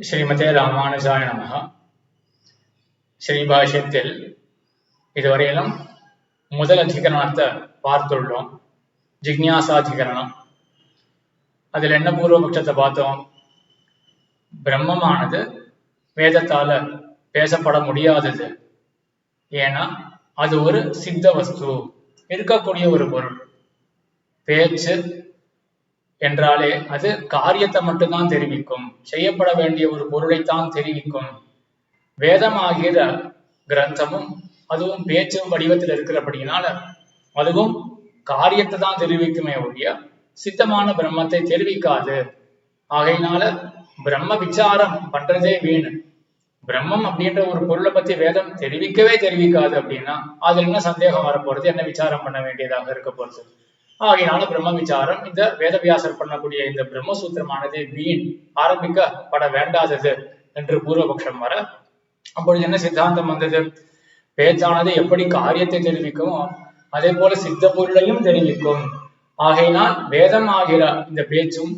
ஸ்ரீமதே ராமானுஜாய நமஹ. ஸ்ரீபாஷ்யத்தில் இதுவரையிலும் முதல் அதிகரணத்தை பார்த்துள்ளோம், ஜிக்ஞாசாதிகரணம். அதில் என்ன பூர்வபட்சத்தை பார்த்தோம்? பிரம்மமானது வேதத்தால பேசப்பட முடியாதது. ஏன்னா அது ஒரு சித்த வஸ்து, இருக்கக்கூடிய ஒரு பொருள். பேச்சு என்றாலே அது காரியத்தை மட்டும்தான் தெரிவிக்கும், செய்யப்பட வேண்டிய ஒரு பொருளைத்தான் தெரிவிக்கும். வேதமாகிற கிரந்தமும் அதுவும் பேச்சு வடிவத்தில் இருக்கிறபடினால அதுவும் காரியத்தை தான் தெரிவிக்குமே ஒழிய சித்தமான பிரம்மத்தை தெரிவிக்காது. ஆகையினால பிரம்ம விசாரம் பண்றதே வீணு. பிரம்மம் அப்படின்ற ஒரு பொருளை பத்தி வேதம் தெரிவிக்காது அப்படின்னா அதுல என்ன சந்தேகம் வரப்போறது, என்ன விசாரம் பண்ண வேண்டியதாக இருக்க போறது? ஆகையினால பிரம்ம விசாரம், இந்த வேதவியாசர் பண்ணக்கூடிய இந்த பிரம்மசூத்திரமானது வீண், ஆரம்பிக்கப்பட வேண்டாதது என்று பூர்வபக்ஷம் வர, அப்பொழுது என்ன சித்தாந்தம் வந்தது? பேச்சானது எப்படி காரியத்தை தெரிவிக்குமோ அதே போல சித்த பொருளையும் தெரிவிக்கும். ஆகையினால் வேதம் ஆகிற இந்த பேச்சும்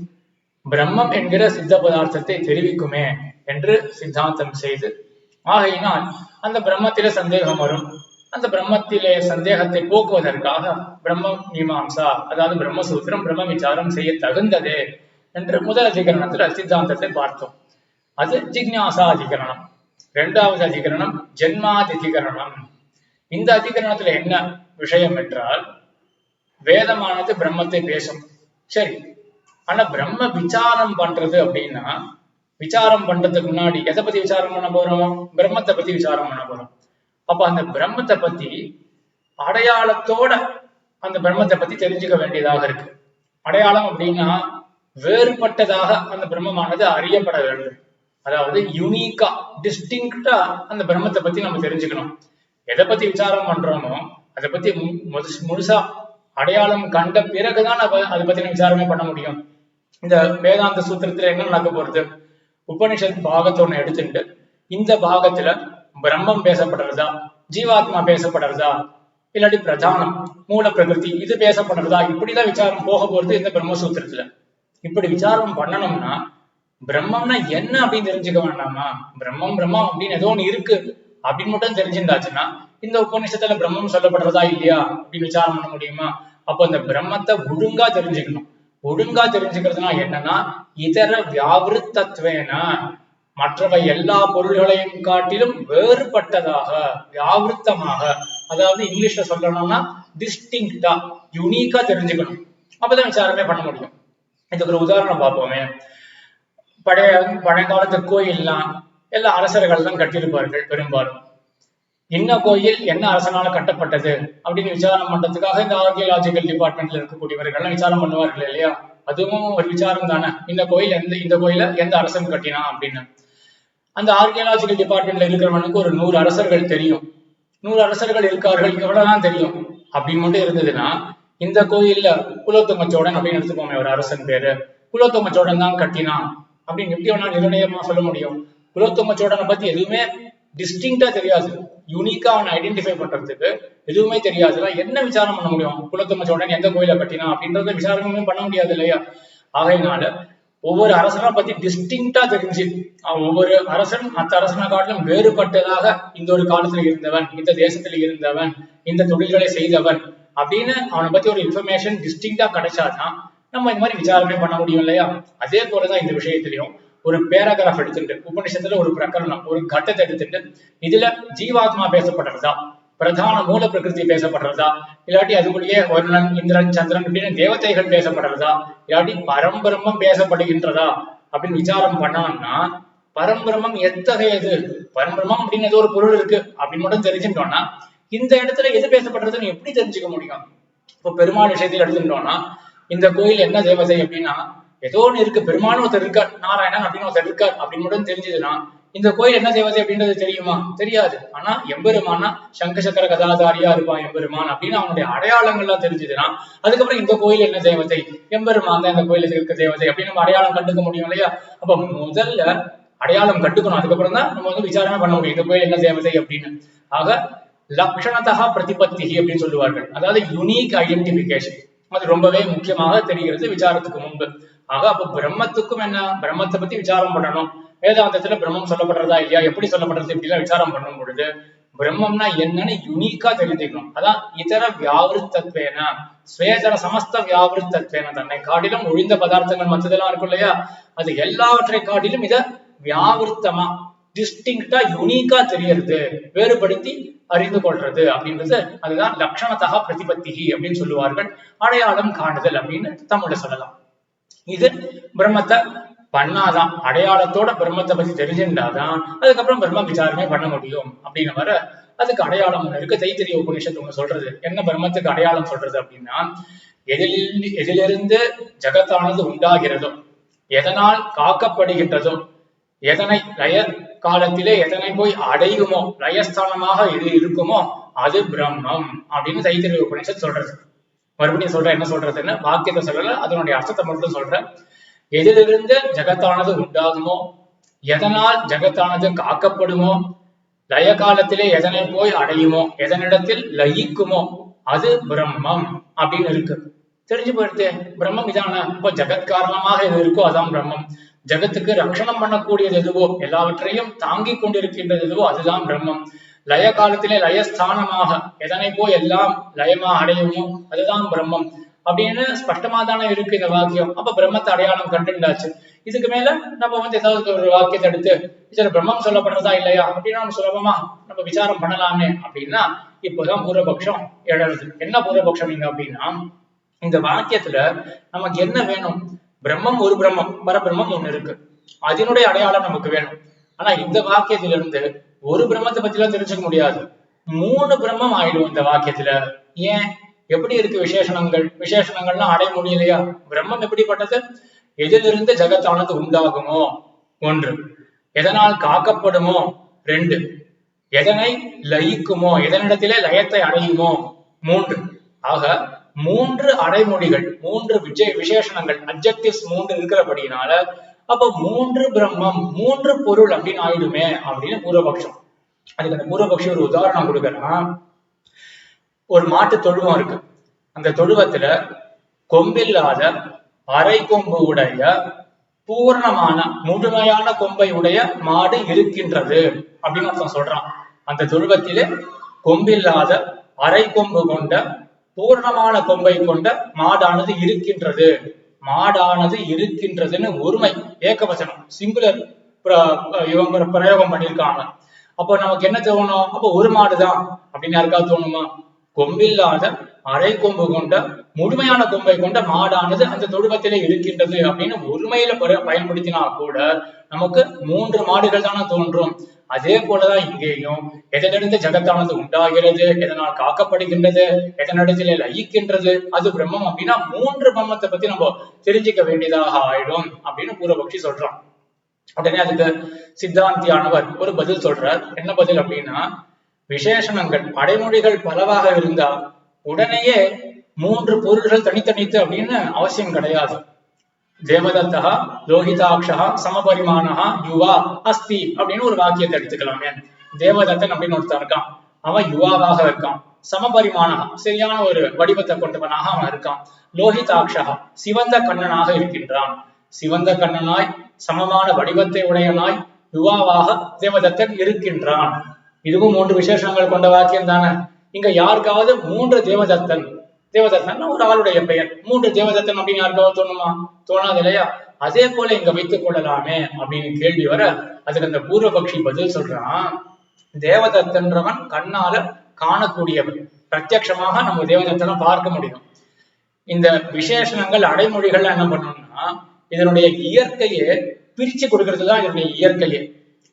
பிரம்மம் என்கிற சித்த பதார்த்தத்தை தெரிவிக்குமே என்று சித்தாந்தம் செய்து, ஆகையினால் அந்த பிரம்மத்திலே சந்தேகம் வரும். அந்த பிரம்மத்திலே சந்தேகத்தை போக்குவதற்காக பிரம்ம மீமாம்சா, அதாவது பிரம்மசூத்திரம் பிரம்ம விசாரம் செய்ய தகுந்ததே என்று முதல் அதிகரணத்துல சித்தாந்தத்தை பார்த்தோம். அது ஜிக்ஞாசா அதிகரணம். இரண்டாவது அதிகரணம் ஜென்மாதிகரணம். இந்த அதிகரணத்துல என்ன விஷயம் என்றால், வேதமானது பிரம்மத்தை பேசும், சரி. ஆனா பிரம்ம விசாரம் பண்றது அப்படின்னா, விசாரம் பண்றதுக்கு முன்னாடி எதை பத்தி விசாரம் பண்ண போறோம்? பிரம்மத்தை பத்தி விசாரம் பண்ண போறோம். அப்ப அந்த பிரம்மத்தை பத்தி அடையாளத்தோட அந்த பிரம்மத்தை பத்தி தெரிஞ்சுக்க வேண்டியதாக இருக்கு. அடையாளம் அப்படின்னா வேறுபட்டதாக அந்த பிரம்மமானது அறியப்பட வேண்டும். அதாவது யுனிக்கா, டிஸ்டிங்க்டா அந்த பிரம்மத்தை பத்தி நம்ம தெரிஞ்சுக்கணும். எதை பத்தி விசாரம் பண்றோமோ அதை பத்தி முழுசா அடையாளம் கண்ட பிறகுதான் அதை பத்தின விசாரமே பண்ண முடியும். இந்த வேதாந்த சூத்திரத்துல என்ன நடக்க போறது? உபனிஷத் பாகத்தை ஒண்ணு எடுத்துட்டு இந்த பாகத்துல பிரம்மம் பேசப்படுறதா, ஜீவாத்மா பேசப்படுறதா, இல்லாட்டி பிரதானம் மூல பிரகிருதி இது பேசப்படுறதா, இப்படிதான் விசாரம் போக போறது இந்த பிரம்மசூத்திரத்துல. இப்படி விசாரம் பண்ணணும்னா பிரம்மம்னா என்ன அப்படின்னு தெரிஞ்சுக்க வேண்டாமா? பிரம்மம் அப்படின்னு ஏதோ ஒண்ணு இருக்கு அப்படின்னு மட்டும் தெரிஞ்சுட்டாச்சுன்னா இந்த உபநிஷத்துல பிரம்மம் சொல்லப்படுறதா இல்லையா அப்படின்னு விசாரம் பண்ண முடியுமா? அப்போ இந்த பிரம்மத்தை ஒழுங்கா தெரிஞ்சுக்கணும். ஒழுங்கா தெரிஞ்சுக்கிறதுனா என்னன்னா, இதர வியாவிருத்தத்வேன, மற்றவை எல்லா பொருள்களையும் காட்டிலும் வேறுபட்டதாக, வியாவிருத்தமாக, அதாவது இங்கிலீஷ்ல சொல்லணும்னா டிஸ்டிங்க்டா, யுனிக்கா தெரிஞ்சுக்கணும். அப்பதான் விசாரமே பண்ண முடியும். இதுக்கு ஒரு உதாரணம் பார்ப்போமே. பழைய காலத்து கோயில்லாம் எல்லா அரசர்கள் தான் கட்டியிருப்பார்கள் பெரும்பாலும். என்ன கோயில் என்ன அரசனால கட்டப்பட்டது அப்படின்னு விசாரம் பண்றதுக்காக இந்த ஆர்கியலாஜிக்கல் டிபார்ட்மெண்ட்ல இருக்கக்கூடியவர்கள் விசாரம் பண்ணுவார்கள் இல்லையா? அதுவும் ஒரு விசாரம் தானே. இந்த கோயில எந்த அரசன் கட்டினா அப்படின்னு. அந்த ஆர்கியலாஜிக்கல் டிபார்ட்மெண்ட்ல இருக்கிறவனுக்கு ஒரு 100 அரசர்கள் தெரியும். 100 அரசர்கள் இருக்கார்கள், எவ்வளவுதான் தெரியும் அப்படின்னு மட்டும் இருந்ததுன்னா, இந்த கோயில்ல குலோத்துங்க சோழன் அப்படின்னு எடுத்துக்கோமே ஒரு அரசன் பேரு, குலோத்துங்க சோழன் தான் கட்டினான் அப்படின்னு எப்படி வேணா நிர்ணயமா சொல்ல முடியும்? குலோத்துங்க சோழனை பத்தி எதுவுமே டிஸ்டிங்டா தெரியாது, யூனிக்கா அவனை ஐடென்டிஃபை பண்றதுக்கு எதுவுமே தெரியாதுன்னா என்ன விசாரம் பண்ண முடியும்? குலோத்துங்க சோழன் எந்த கோயில கட்டினா அப்படின்றத விசாரமே பண்ண முடியாது இல்லையா? ஆகையினால ஒவ்வொரு அரசனை பத்தி டிஸ்டிங்டா தெரிஞ்சு, ஒவ்வொரு அரசன் மற்ற அரசனை காட்டிலும் வேறுபட்டதாக இந்த ஒரு காலத்துல இருந்தவன், இந்த தேசத்துல இருந்தவன், இந்த தொழில்களை செய்தவன் அப்படின்னு அவனை பத்தி ஒரு இன்ஃபர்மேஷன் டிஸ்டிங்டா கிடைச்சாதான் நம்ம இந்த மாதிரி விசாரமே பண்ண முடியும் இல்லையா? அதே போலதான் இந்த விஷயத்திலையும் ஒரு பேராகிராஃப் எடுத்துட்டு உபநிஷத்துல ஒரு பிரகரணம், ஒரு கட்டத்தை எடுத்துட்டு இதுல ஜீவாத்மா பேசப்படுறதா, பிரதான மூல பிரகிருதி பேசப்படுறதா, இல்லாட்டி அதுக்குள்ளேயே வருணன், இந்திரன், சந்திரன் அப்படின்னு தேவதைகள் பேசப்படுறதா, இல்லாட்டி பரம்பிரம்மம் பேசப்படுகின்றதா அப்படின்னு விசாரம் பண்ணோம்னா, பரம்பிரம்மம் எத்தகையது, பரம்பிரம்மம் அப்படின்னு ஏதோ ஒரு பொருள் இருக்கு அப்படின்னு மட்டும் தெரிஞ்சுட்டோம்னா இந்த இடத்துல எது பேசப்படுறதுன்னு எப்படி தெரிஞ்சுக்க முடியும்? இப்போ பெருமாள் விஷயத்தில் எடுத்துட்டோம்னா, இந்த கோயில் என்ன தேவதை அப்படின்னா ஏதோ ஒண்ணு இருக்கு, பெருமாள் ஒருத்தர் இருக்கார், நாராயணன் அப்படின்னு ஒருத்தர் இருக்கார் அப்படின்னு மட்டும் தெரிஞ்சதுன்னா இந்த கோயில் என்ன தேவதை அப்படின்றது தெரியுமா? தெரியாது. ஆனா எம்பெருமானா சங்க சக்கர கதாதாரியா இருப்பான் எம்பெருமான் அப்படின்னு அவனுடைய அடையாளங்கள்லாம் தெரிஞ்சதுன்னா அதுக்கப்புறம் இந்த கோயில் என்ன தேவதை, எம்பெருமான் தான் இந்த கோயிலுக்கு இருக்க தேவதை அப்படின்னு நம்ம அடையாளம் கண்டுக்க முடியும் இல்லையா? அப்ப முதல்ல அடையாளம் கட்டுக்கணும், அதுக்கப்புறம் தான் நம்ம விசாரணை பண்ண முடியும் இந்த கோயில் என்ன தேவதை அப்படின்னு. ஆக லக்ஷணதா பிரதிபத்தி அப்படின்னு சொல்லுவார்கள், அதாவது யுனிக் ஐடென்டிபிகேஷன். அது ரொம்பவே முக்கியமாக தெரிகிறது விசாரத்துக்கு முன்பு. ஆக அப்ப பிரம்மத்துக்கும் என்ன, பிரம்மத்தை பத்தி விசாரம் பண்ணணும், வேதாந்தத்துல பிரம்மம் சொல்லப்படுறதா இல்லையா, எப்படி சொல்லப்படுறது, இப்படி எல்லாம் விசாரம் பண்ணும் பொழுது பிரம்மம்னா என்னன்னு யுனிக்கா தெரிஞ்சுக்கணும். அதான் இதர வியாவிருத்தத்வேன ஸ்வேதர சமஸ்த வியாவிருத்தத்வேன, தன்னை காட்டிலும் ஒழிந்த பதார்த்தங்கள் மற்றதெல்லாம் இருக்கும் இல்லையா, அது எல்லாவற்றை காட்டிலும் இத வியாவிருத்தமா டிஸ்டிங்க்டா யுனிக்கா தெரியறது, வேறுபடுத்தி அறிந்து கொள்றது அப்படின்றது, அதுதான் லட்சணத்தக பிரதிபத்தி அப்படின்னு சொல்லுவார்கள். அடையாளம் காணுதல் அப்படின்னு தமிழ்ல சொல்லலாம். இது பிரம்மத்தை பண்ணாதான், அடையாளத்தோட பிரம்மத்தை பத்தி தெரிஞ்சுட்டாதான் அதுக்கப்புறம் பிரம்ம விசாரமே பண்ண முடியும் அப்படின்னு வர அதுக்கு அடையாளம் ஒண்ணு இருக்கு. தைத்திரிய உபநிஷத்து ஒண்ணு சொல்றது. என்ன பிரம்மத்துக்கு அடையாளம் சொல்றது அப்படின்னா, எதிலிருந்து ஜகத்தானது உண்டாகிறதோ, எதனால் காக்கப்படுகின்றதோ, எதனை லய காலத்திலே எதனை போய் அடையுமோ, லயஸ்தானமாக எது இருக்குமோ அது பிரம்மம் அப்படின்னு தைத்திரிய உபநிஷத்து சொல்றது. மறுபடியும் சொல்ற, என்ன சொல்றதுன்னு வாக்கியத்தை சொல்லல, அதனுடைய அர்த்தத்தை மட்டும் சொல்ற. எதிலிருந்து ஜகத்தானது உண்டாகுமோ, எதனால் ஜகத்தானது காக்கப்படுமோ, லய காலத்திலே எதனை போய் அடையுமோ, எதனிடத்தில் லயிக்குமோ அது பிரம்மம் அப்படின்னு இருக்கு. தெரிஞ்சு போயிடுது, பிரம்மம் இதான. இப்போ ஜகத் காரணமாக எது இருக்கோ அதான் பிரம்மம். ஜகத்துக்கு ரட்சணம் பண்ணக்கூடியது எதுவோ, எல்லாவற்றையும் தாங்கி கொண்டிருக்கின்றது எதுவோ அதுதான் பிரம்மம். லய காலத்திலே லயஸ்தானமாக எதனை போய் எல்லாம் லயமா அடையுமோ அதுதான் பிரம்மம் அப்படின்னு ஸ்பஷ்டமா தானே இருக்கு இந்த வாக்கியம். அப்ப பிரம்மத்தை அடையாளம் கண்டுண்டாச்சு. இதுக்கு மேல நம்ம ஏதாவது ஒரு வாக்கியத்தை எடுத்து இதுல பிரம்மம் சொல்லப்படுறதா இல்லையா அப்படின்னா நம்ம சுலபமா நம்ம விசாரம் பண்ணலாமே அப்படின்னா, இப்போதான் பூர்வபக்ஷம் எழறது. என்ன பூர்வபக்ஷம் இங்க அப்படின்னா, இந்த வாக்கியத்துல நமக்கு என்ன வேணும், பிரம்மம் ஒரு பிரம்மம், பரபிரம்மம் ஒண்ணு இருக்கு, அதனுடைய அடையாளம் நமக்கு வேணும். ஆனா இந்த வாக்கியத்திலிருந்து ஒரு பிரம்மத்தை பத்தி எல்லாம் தெரிஞ்சுக்க முடியாது, 3 பிரம்மம் ஆயிடும் இந்த வாக்கியத்துல. ஏன், எப்படி இருக்கு விசேஷணங்கள், விசேஷணங்கள்லாம் அடைய முடியலையா? பிரம்மம் எப்படிப்பட்டது? எதிலிருந்து ஜகத்தானது உண்டாகுமோ 1, எதனால் காக்கப்படுமோ 2, எதனை லயிக்குமோ, எதனிடத்திலே லயத்தை அடையுமோ 3. ஆக 3 அடைமொழிகள், 3 விசேஷணங்கள், அட்ஜெக்டிவ்ஸ் 3 இருக்கிறபடினால அப்ப 3 பிரம்மம், 3 பொருள் அப்படின்னு ஆயிடுமே அப்படின்னு பூர்வபக்ஷம். அதுக்கு அந்த பூர்வபக்ஷம் ஒரு உதாரணம் கொடுக்கறான். ஒரு மாட்டு தொழுவம் இருக்கு. அந்த தொழுவத்துல கொம்பில்லாத அரை கொம்பு உடைய பூர்ணமான முழுமையான கொம்பை உடைய மாடு இருக்கின்றது அப்படின்னு அர்த்தம் சொல்றான். அந்த தொழுவத்திலே கொம்பில்லாத அரை கொம்பு கொண்ட பூர்ணமான கொம்பை கொண்ட மாடானது இருக்கின்றது. மாடானது இருக்கின்றதுன்னு ஒருமை, ஏகவசனம், சிங்குலர் இவங்க பிரயோகம் பண்ணியிருக்காங்க. அப்போ நமக்கு என்ன தோணும், அப்போ ஒரு மாடுதான் அப்படின்னு யாருக்காவது தோணுமா? கொம்பில்லாத அரை கொம்பு கொண்ட முழுமையான கொம்பை கொண்ட மாடானது அந்த தொழுவத்திலே இருக்கின்றது அப்படின்னு ஒருமையில பயன்படுத்தினா கூட நமக்கு 3 மாடுகள் தானே தோன்றும். அதே போலதான் இங்கேயும் எதனிடந்து ஜகத்தானது உண்டாகிறது, எதனால் காக்கப்படுகின்றது, எதனிடத்திலே லயிக்கின்றது அது பிரம்மம் அப்படின்னா 3 பிரம்மத்தை பத்தி நம்ம தெரிஞ்சுக்க வேண்டியதாக ஆயிடும் அப்படின்னு பூர்வபக்ஷி சொல்றான். உடனே அதுக்கு சித்தாந்தியானவர் ஒரு பதில் சொல்றார். என்ன பதில் அப்படின்னா, விசேஷணங்கள் அடைமொழிகள் பலவாக இருந்தா உடனேயே 3 பொருள்கள் தனித்தனித்து அப்படின்னு அவசியம் கிடையாது. தேவதத்தா லோகிதாட்சா சமபரிமானஹா யுவா அஸ்தி அப்படின்னு ஒரு வாக்கியத்தை எடுத்துக்கலாமே. தேவதத்தன் அப்படின்னு ஒருத்தன் இருக்கான், அவன் யுவாவாக இருக்கான். சமபரிமானஹா சரியான ஒரு வடிவத்தை கொண்டவனாக அவன் இருக்கான். லோகிதாட்சா சிவந்த கண்ணனாக இருக்கின்றான். சிவந்த கண்ணனாய் சமமான வடிவத்தை உடையனாய் யுவாவாக தேவதத்தன் இருக்கின்றான். இதுவும் 3 விசேஷங்கள் கொண்ட வாக்கியம் தானே. இங்க யாருக்காவது 3 தேவதத்தன், தேவதத்தன் ஒரு ஆளுடைய பெயர், 3 தேவதத்தன் அப்படின்னு யாருக்காவது தோணுமா? தோணாது இல்லையா? அதே போல இங்க வைத்துக் கொள்ளலாமே அப்படின்னு கேள்வி வர அதுக்கு அந்த பூர்வபக்ஷி பதில் சொல்றான். தேவதத்தன்றவன் கண்ணால காணக்கூடியவன், பிரத்யட்சமாக நம்ம தேவதத்தனை பார்க்க முடியும். இந்த விசேஷணங்கள் அடைமொழிகள் என்ன பண்ணணும்னா இதனுடைய இயற்கையை பிரிச்சு கொடுக்கறதுதான் இதனுடைய இயற்கையே.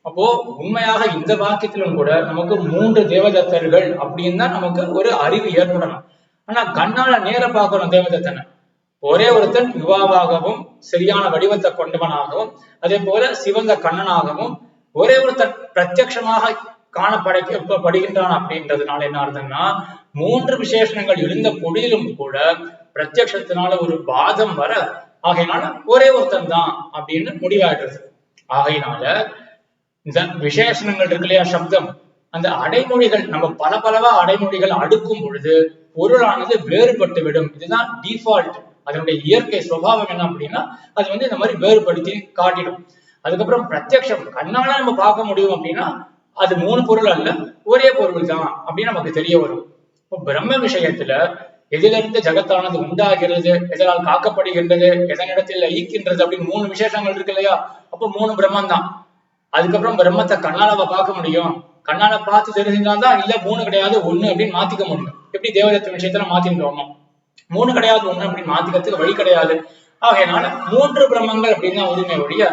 அப்போ உண்மையாக இந்த வாக்கியத்திலும் கூட நமக்கு 3 தேவதத்தர்கள் அப்படின்னு தான் நமக்கு ஒரு அறிவு ஏற்படணும். ஆனா கண்ணால நேர பார்க்கணும் தேவதத்தனை. ஒரே ஒருத்தன் யுவாவாகவும் சரியான வடிவத்தை கொண்டவனாகவும் அதே போல சிவந்த கண்ணனாகவும் ஒரே ஒருத்தன் பிரத்யட்சமாக காணப்படுகின்றான் அப்படின்றதுனால என்ன அர்த்தம்னா 3 விசேஷணங்கள் இருந்த பொழுதிலும் கூட பிரத்யட்சத்தினால ஒரு பாதம் வர ஆகையினால ஒரே ஒருத்தன் தான் அப்படின்னு முடிவாயிடுறது. ஆகையினால இந்த விசேஷணங்கள் இருக்கு இல்லையா, சப்தம், அந்த அடைமொழிகள் நம்ம பலவா அடைமொழிகள் அடுக்கும் பொழுது பொருளானது வேறுபட்டு விடும். இதுதான் டிஃபால்ட், அதனுடைய இயற்கை சுபாவம் என்ன அப்படின்னா அது இந்த மாதிரி வேறுபடுத்தி காட்டிடும். அதுக்கப்புறம் பிரத்யக்ஷம், கண்ணால நம்ம பார்க்க முடியும் அப்படின்னா அது 3 பொருள் அல்ல, ஒரே பொருள் தான் அப்படின்னு நமக்கு தெரிய வரும். இப்போ பிரம்ம விஷயத்துல எதிலிருந்து ஜகத்தானது உண்டாகிறது, எதனால் காக்கப்படுகின்றது, எதனிடத்தில் ஈக்கின்றது அப்படின்னு 3 விசேஷங்கள் இருக்கு இல்லையா? அப்போ 3 பிரம்மம் தான். அதுக்கப்புறம் பிரம்மத்தை கண்ணால பார்க்க முடியும், கண்ணால பார்த்து தெரிஞ்சுதான் இல்ல 3 கிடையாது 1 அப்படின்னு மாத்திக்க முடியும். எப்படி தேவதத்தின் விஷயத்துல மாத்தின்றோமோ 3 கிடையாது 1 அப்படின்னு மாத்திக்கிறதுக்கு வழி கிடையாது. ஆகையினால 3 பிரம்மங்கள் அப்படின்னு தான் உரிமை ஒழிய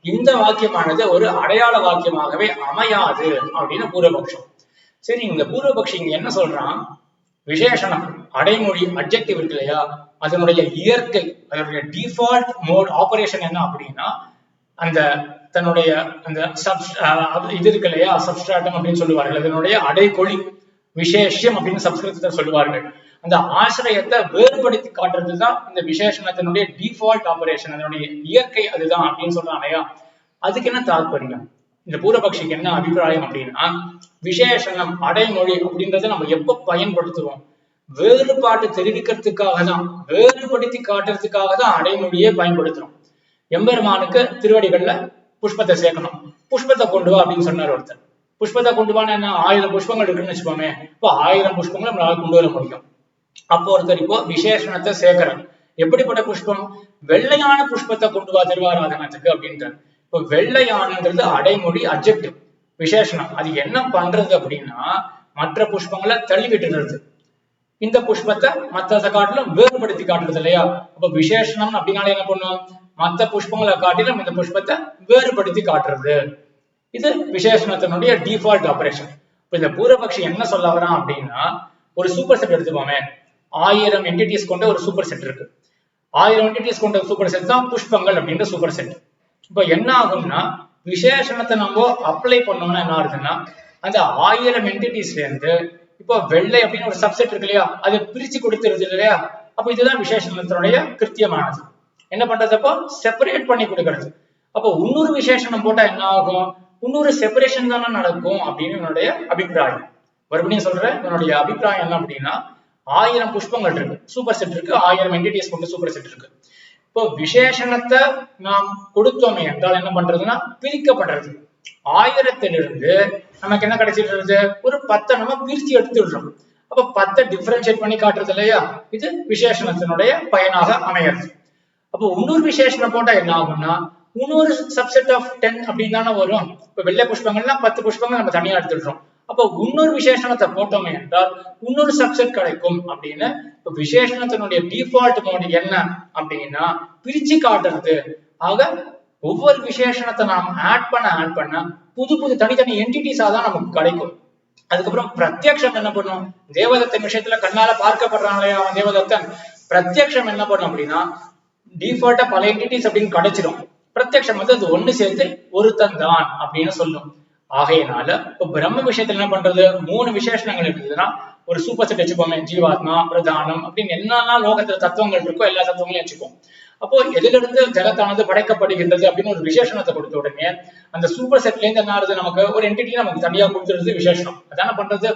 இந்த வாக்கியமானது ஒரு அடையாள வாக்கியமாகவே அமையாது அப்படின்னு பூர்வபக்ஷம். சரி, இந்த பூர்வபக்ஷி இங்க என்ன சொல்றான், விசேஷணம் அடைமொழி அட்ஜெக்டிவ் இருக்கு இல்லையா, அதனுடைய இயற்கை, அதனுடைய டிஃபால்ட் மோட் ஆபரேஷன் என்ன அப்படின்னா அந்த தன்னுடைய அந்த இது இருக்கு இல்லையா, சப்ஸ்ட்ராட்டம் அப்படின்னு சொல்லுவார்கள், அதனுடைய அடைக்கொழி விசேஷம் அப்படின்னு சம்ஸ்கிருதத்தை சொல்லுவார்கள். அந்த ஆசிரியத்தை வேறுபடுத்தி காட்டுறதுதான் இந்த விசேஷணத்தினுடைய டிஃபால்ட் ஆபரேஷன், அதனுடைய இயற்கை அதுதான் அப்படின்னு சொல்றாங்க இல்லையா. அதுக்கு என்ன தாற்பயம், இந்த பூர்வபக்ஷிக்கு என்ன அபிப்பிராயம் அப்படின்னா, விசேஷணம் அடைமொழி அப்படின்றத நம்ம எப்ப பயன்படுத்துவோம், வேறுபாட்டு தெரிவிக்கிறதுக்காக தான், வேறுபடுத்தி காட்டுறதுக்காக தான் அடைமொழியே பயன்படுத்துறோம். எம்பெருமானுக்கு திருவடிகள்ல புஷ்பத்தை சேர்க்கணும், புஷ்பத்தை கொண்டு வா அப்படின்னு சொன்னார் ஒருத்தர். புஷ்பத்தை கொண்டு வான்னு என்ன, 1000 புஷ்பங்கள் இருக்குன்னு வச்சுக்கோமே, இப்போ 1000 புஷ்பங்களை நம்மளால கொண்டு வர முடியும். அப்போ ஒருத்தர் இப்போ விசேஷணத்தை சேர்க்கிறார். எப்படிப்பட்ட புஷ்பம், வெள்ளையான புஷ்பத்தை கொண்டு வா திருவாராதனத்துக்கு அப்படின்றார். இப்போ வெள்ளையானது அடைமொழி அட்ஜெக்டிவ், விசேஷணம் அது என்ன பண்றது அப்படின்னா மற்ற புஷ்பங்களை தள்ளி விட்டுறது, இந்த புஷ்பத்தை மற்றதை காட்டிலும் வேறுபடுத்தி காட்டுறது இல்லையா. அப்ப விசேஷணம் அப்படின்னாலே என்ன பண்ணும், மற்ற புஷ்பங்களை காட்டிலும் இந்த புஷ்பத்தை வேறுபடுத்தி காட்டுறது, இது விசேஷணத்தினுடைய டிஃபால்ட் ஆபரேஷன். இப்ப இந்த பூர்வபக்ஷி என்ன சொல்ல வரான் அப்படின்னா, ஒரு சூப்பர் செட் எடுத்துக்கோமே, 1000 என்டிட்டிஸ் கொண்ட ஒரு சூப்பர் செட் இருக்கு, 1000 என்டிட்டிஸ் கொண்ட சூப்பர் செட் தான் புஷ்பங்கள் அப்படின்ற சூப்பர் செட். இப்ப என்ன ஆகும்னா விசேஷணத்தை நம்ம அப்ளை பண்ணோம்னா என்ன ஆகுதுன்னா, அந்த 1000 என்டிட்டிஸ்ல இருந்து இப்போ வெள்ளை அப்படின்னு ஒரு சப்செட் இருக்கு இல்லையா, அதை பிரிச்சு கொடுத்துருது இல்லையா. அப்ப இதுதான் விசேஷணத்தினுடைய கிருத்தியமானது. என்ன பண்றது, அப்போ செப்பரேட் பண்ணி கொடுக்கறது. அப்போ இன்னொரு விசேஷணம் போட்டா என்ன ஆகும், இன்னொரு செப்பரேஷன் தானே நடக்கும் அப்படின்னு என்னுடைய அபிப்பிராயம். மறுபடியும் சொல்றேன், என்னுடைய அபிப்பிராயம் என்ன அப்படின்னா, 1000 புஷ்பங்கள் இருக்கு, சூப்பர் செட் இருக்கு, 1000 என்டிட்டிஸ் கொண்டு சூப்பர் செட் இருக்கு. இப்போ விசேஷணத்தை நாம் கொடுத்தோமே என்றால் என்ன பண்றதுன்னா பிரிக்கப்படுறது. 1000லிருந்து நமக்கு என்ன கிடைச்சிடுறது, ஒரு 10 நம்ம பிரிச்சு எடுத்துடுறோம். அப்ப 10 டிஃபரன்ஷியேட் பண்ணி காட்டுறது இல்லையா, இது விசேஷணத்தினுடைய பயனாக அமைகிறது. அப்போ இன்னொரு விசேஷணம் போட்டா என்ன ஆகும்னா, இன்னொரு சப்செட் ஆஃப் 10 அப்படின்னு தானே வரும். இப்ப வெள்ளை புஷ்பங்கள்னா 10 புஷ்பங்கள் நம்ம தனியா எடுத்துடுறோம். அப்போ இன்னொரு விசேஷணத்தை போட்டோமே என்றால் இன்னொரு சப்செட் கிடைக்கும் அப்படின்னு. இப்ப விசேஷணத்தினுடைய டிஃபால்ட் மோட் என்ன அப்படின்னா பிரிச்சு காட்டுறது. ஆக ஒவ்வொரு விசேஷணத்தை நாம் ஆட் பண்ண புது புது தனித்தனி என்டிட்டிஸா தான் நமக்கு கிடைக்கும். அதுக்கப்புறம் பிரத்யக்ஷம் என்ன பண்ணும், தேவதத்தன் விஷயத்துல கண்ணால பார்க்கப்படுறாங்களே அவன் தேவதத்தன், பிரத்யக்ஷம் என்ன பண்ணும் அப்படின்னா டிஃபால்ட்டா பல என்டிட்டிஸ் அப்படின்னு கிடைச்சிடும். பிரத்யக்ஷம் வந்து அது ஒண்ணு சேர்த்து ஒருத்தன் தான் அப்படின்னு சொல்லும். ஆகையினால இப்ப பிரம்ம விஷயத்துல என்ன பண்றது, 3 விசேஷணங்கள் இருக்குதுன்னா ஒரு சூப்பர் செட் வச்சுக்கோமே, ஜீவாத்மா பிரதானம் அப்படின்னு என்னெல்லாம் லோகத்துல தத்துவங்கள் இருக்கோ எல்லா தத்துவங்களையும் வச்சுக்கோம். அப்போ எதிலிருந்து ஜகத்தானது படைக்கப்படுகின்றது அப்படின்னு ஒரு விசேஷணத்தை கொடுத்த உடனே அந்த சூப்பர் செட்ல இருந்து என்ன ஆகுது, நமக்கு ஒரு என்டிட்டி நமக்கு தனியா கொடுத்துருது விசேஷனம். அதான பண்றது.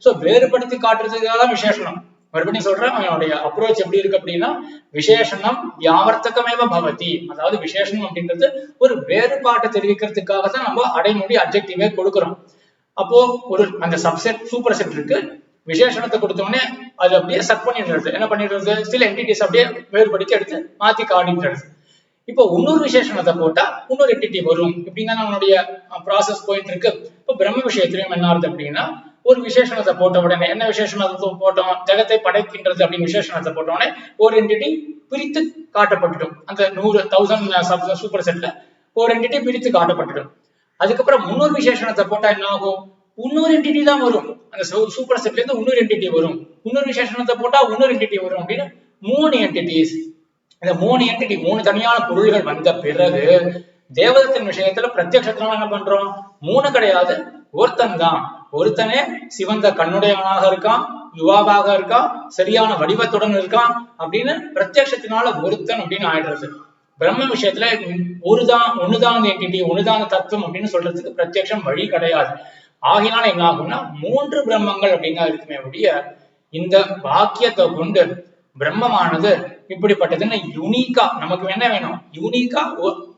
சோ வேறுபடுத்தி காட்டுறதுக்காக விசேஷனம். மறுபடியும் சொல்றேன், அவனுடைய அப்ரோச் எப்படி இருக்கு அப்படின்னா விசேஷனம் வியாவர்த்தகமேவ பவதி, அதாவது விசேஷனம் அப்படின்றது ஒரு வேறுபாட்டை தெரிவிக்கிறதுக்காக தான் நம்ம அடைமொழி அட்ஜெக்டிவே கொடுக்கிறோம். அப்போ ஒரு அந்த சப்செட் சூப்பர் செட் இருக்கு, விசேஷணத்தை கொடுத்தோடனே அது அப்படியே செட் பண்ணிடுறது, என்ன பண்ணிடுறது, சில என்டிட்டிஸ் அப்படியே வேறுபடுத்தி எடுத்து மாத்தி காட்டிடுறது. இப்போ இன்னொரு விசேஷணத்தை போட்டா இன்னொரு என்டிட்டி வரும், இப்படின்னா நம்மளுடைய ப்ராசஸ் போயிட்டு இருக்கு. இப்போ பிரம்ம விஷயத்திலையும் என்ன ஆகுது அப்படின்னா ஒரு விசேஷணத்தை போட்ட உடனே, என்ன விசேஷணத்தை போட்டோம், ஜகத்தை படைக்கின்றது அப்படின்னு விசேஷணத்தை போட்ட உடனே ஒரு என்டிட்டி பிரித்து காட்டப்பட்டுடும். அந்த 1000 சூப்பர் செட்ல ஒரு என்டிட்டி பிரித்து காட்டப்பட்டுடும். அதுக்கப்புறம் இன்னொரு விசேஷணத்தை போட்டா என்ன ஆகும், இன்னொரு என்டிட்டி தான் வரும், அந்த சூப்பர் செட்ல இருந்து இன்னொரு என்டிட்டி வரும், இன்னொரு விசேஷணத்தை போட்டா இன்னொரு என்டிட்டி வரும் அப்படின்னு 3 என்டிட்டிஸ். இந்த 3 என்டிட்டி 3 தனியான பொருள்கள் வந்த பிறகு தேவதத்தின் விஷயத்துல பிரத்யக்ஷத்துல என்ன பண்றோம், 3 கிடையாது ஒருத்தன் தான், ஒருத்தனே சிவந்த கண்ணுடையவனாக இருக்கான், யுவாவாக இருக்கான், சரியான வடிவத்துடன் இருக்கான் அப்படின்னு பிரத்யக்ஷத்தினால ஒருத்தன் அப்படின்னு ஆயிடுறது. பிரம்ம விஷயத்துல ஒண்ணுதான் என்டிட்டி, ஒண்ணுதான் தத்துவம் அப்படின்னு சொல்றதுக்கு பிரத்யக்ஷம் வழி கிடையாது. ஆகினால என்ன ஆகும்னா 3 பிரம்மங்கள் அப்படின்னா இருக்குமே ஒழிய இந்த வாக்கியத்தை கொண்டு பிரம்மமானது இப்படிப்பட்டதுன்னு யூனிக்கா நமக்கு என்ன வேணும், யூனிக்கா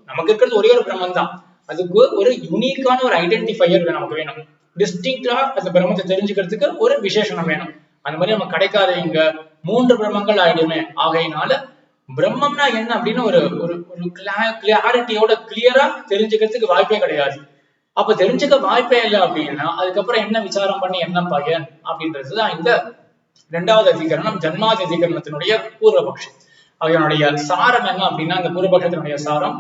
நமக்கு இருக்கிறது ஒரே ஒரு பிரம்மம் தான், அதுக்கு ஒரு யூனிக்கான ஒரு ஐடென்டிஃபையர் நமக்கு வேணும். டிஸ்டிங்க்டா அந்த பிரம்மத்தை தெரிஞ்சுக்கிறதுக்கு ஒரு விசேஷனம் வேணும். அந்த மாதிரி நம்ம கிடைக்காத இங்க 3 பிரம்மங்கள் ஆயிடுமே. ஆகையினால பிரம்மம்னா என்ன அப்படின்னு ஒரு கிளாரிட்டியோட கிளியரா தெரிஞ்சுக்கிறதுக்கு வாய்ப்பே கிடையாது. அப்ப தெரிஞ்சுக்க வாய்ப்பே இல்லை அப்படின்னா அதுக்கப்புறம் என்ன விசாரம் பண்ணி என்ன பயன் அப்படின்றதுதான் இந்த 2வது அதிகரணம், ஜன்மாதி அதிகரணத்தினுடைய பூர்வபக்ஷம். அதனுடைய சாரம் என்ன அப்படின்னா, அந்த பூர்வபக்ஷத்தினுடைய சாரம்,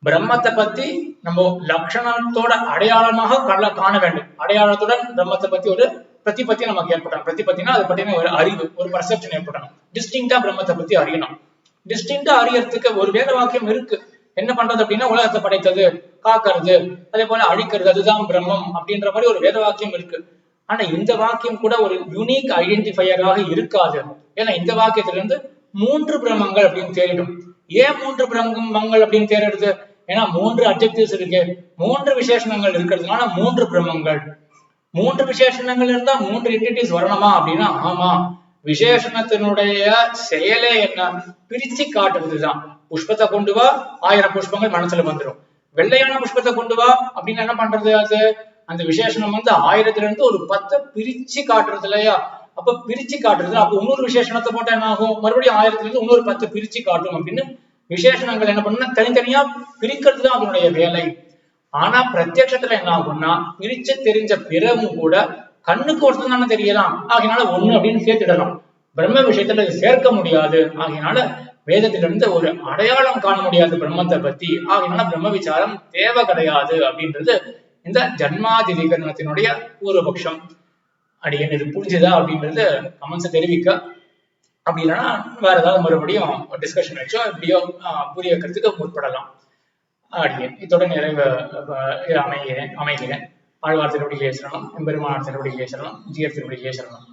பிரம்மத்தை பத்தி நம்ம லட்சணத்தோட அடையாளமாக காண வேண்டும். அடையாளத்துடன் பிரம்மத்தை பத்தி ஒரு பிரதிபத்தி நமக்கு ஏற்படணும். பிரதிபத்தினா அதை பற்றின ஒரு அறிவு, ஒரு பர்செப்ஷன் ஏற்படணும். டிஸ்டிங்டா பிரம்மத்தை பத்தி அறியணும். டிஸ்டிங்டா அறியறதுக்கு ஒரு வேத வாக்கியம் இருக்கு. என்ன பண்றது அப்படின்னா, உலகத்தை படைத்தது, காக்கிறது, அதே போல அழிக்கிறது, அதுதான் பிரம்மம் அப்படின்ற மாதிரி ஒரு வேத வாக்கியம் இருக்கு. ஆனா இந்த வாக்கியம் கூட ஒரு யூனிக் ஐடென்டிஃபையராக இருக்காது. ஏன்னா இந்த வாக்கியத்துல இருந்து 3 பிரம்மங்கள் அப்படின்னு தேடிடும். ஏன் 3 பிரம்மங்கள் அப்படின்னு தேடுறது? ஏன்னா 3 அட்ஜெக்டிவ்ஸ் இருக்கு, 3 விசேஷணங்கள் இருக்கிறதுனால 3 பிரம்மங்கள். 3 விசேஷணங்கள் இருந்தா 3 என்டிட்டிஸ் வரணுமா அப்படின்னா ஆமா. விசேஷணத்தினுடைய செயலே என்ன? பிரிச்சு காட்டுறதுதான். புஷ்பத்தை கொண்டு வா, 1000 புஷ்பங்கள் மனசுல வந்துடும். வெள்ளையான புஷ்பத்தை கொண்டு வா அப்படின்னு என்ன பண்றது? அது அந்த விசேஷணம் 1000ல இருந்து ஒரு 10 பிரிச்சு காட்டுறது இல்லையா? அப்ப பிரிச்சு காட்டுறது. அப்ப இன்னொரு விசேஷணத்தை போட்டா என்ன ஆகும்? மறுபடியும் 1000ல இருந்து இன்னொரு 10 பிரிச்சு காட்டும் அப்படின்னு விசேஷணங்கள் என்ன பண்ணா தனித்தனியா பிரிக்கிறது தான் அதனுடைய வேலை. ஆனா பிரத்யட்சத்துல என்ன ஆகும்னா, பிரிச்சு தெரிஞ்ச பிறகும் கூட கண்ணுக்கு ஒருத்தம் தானே தெரியலாம். ஆகையினால 1 அப்படின்னு சேர்த்துடலாம். பிரம்ம விஷயத்துல சேர்க்க முடியாது. ஆகையினால வேதத்திலிருந்து ஒரு அடையாளம் காண முடியாது பிரம்மத்தை பத்தி. ஆகையினால பிரம்ம விசாரம் தேவை கிடையாது அப்படின்றது இந்த ஜன்மாதிகரணத்தினுடைய பூர்வபக்ஷம். அடியன் இது புரிஞ்சுதா அப்படின்றது கமெண்ட்ஸை தெரிவிக்க. அப்படி இல்லைன்னா வேற ஏதாவது மறுபடியும் டிஸ்கஷன் வச்சோ எப்படியோ புரிய வைக்கிறதுக்கு முற்படலாம். அடியேன் இதோட நிறைவு அமைகிறேன். ஆழ்வார் திருவடிகளே சரணம், எம்பெருமானார் திருவடிகளே சரணம், ஜீயர் திருவடிகளே சரணம்.